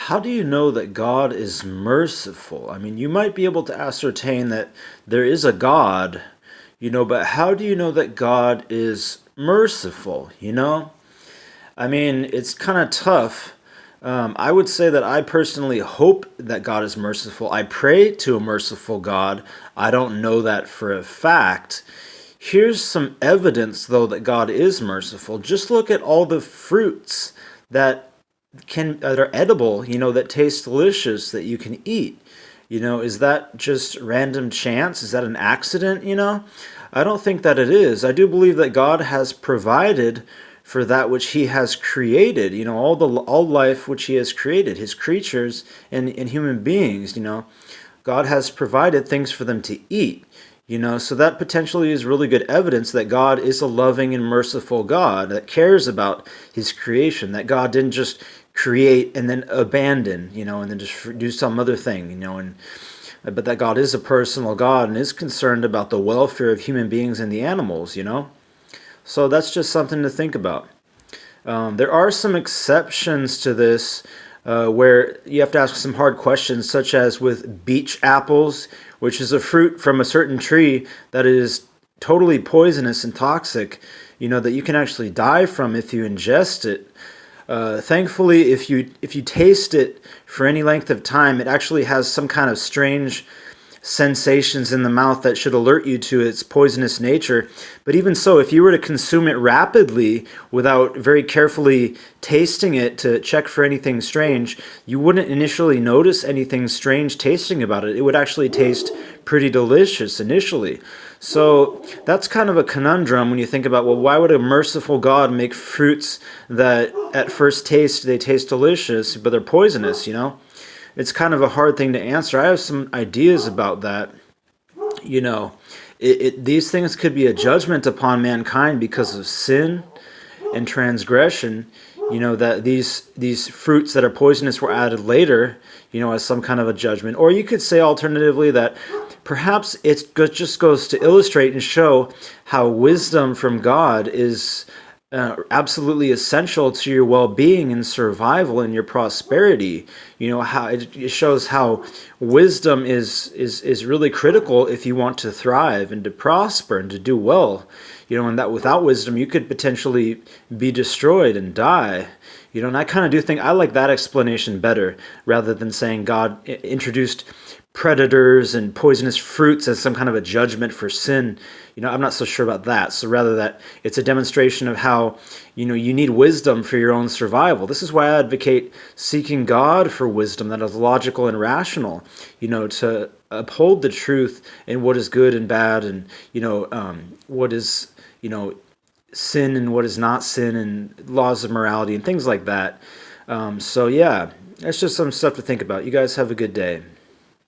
how do you know that God is merciful? I mean, you might be able to ascertain that there is a God, but how do you know that God is merciful, I mean, it's kind of tough. I would say that I personally hope that God is merciful. I pray to a merciful God. I don't know that for a fact. Here's some evidence, though, that God is merciful. Just look at all the fruits that that are edible, that taste delicious, that you can eat. Is that just random chance? Is that an accident? I don't think that it is. I do believe that God has provided for that which He has created. All life which He has created, His creatures and human beings. God has provided things for them to eat. So that potentially is really good evidence that God is a loving and merciful God that cares about His creation, that God didn't just create and then abandon, and then just do some other thing, but that God is a personal God and is concerned about the welfare of human beings and the animals, So that's just something to think about. There are some exceptions to this where you have to ask some hard questions, such as with beech apples, which is a fruit from a certain tree that is totally poisonous and toxic, that you can actually die from if you ingest it. Thankfully, if you taste it for any length of time, it actually has some kind of strange sensations in the mouth that should alert you to its poisonous nature. But even so, if you were to consume it rapidly without very carefully tasting it to check for anything strange, you wouldn't initially notice anything strange tasting about it. It would actually taste pretty delicious initially. So that's kind of a conundrum when you think about, well, why would a merciful God make fruits that at first taste, they taste delicious, but they're poisonous, It's kind of a hard thing to answer. I have some ideas about that. These things could be a judgment upon mankind because of sin and transgression. That these fruits that are poisonous were added later, as some kind of a judgment. Or you could say alternatively that perhaps it just goes to illustrate and show how wisdom from God is absolutely essential to your well-being and survival and your prosperity. How it shows how wisdom is really critical if you want to thrive and to prosper and to do well. And that without wisdom you could potentially be destroyed and die. And I kind of do think I like that explanation better, rather than saying God introduced predators and poisonous fruits as some kind of a judgment for sin. I'm not so sure about that. So rather that it's a demonstration of how, you need wisdom for your own survival. This is why I advocate seeking God for wisdom that is logical and rational, to uphold the truth in what is good and bad, and, what is, sin and what is not sin, and laws of morality and things like that. So yeah, that's just some stuff to think about. You guys have a good day.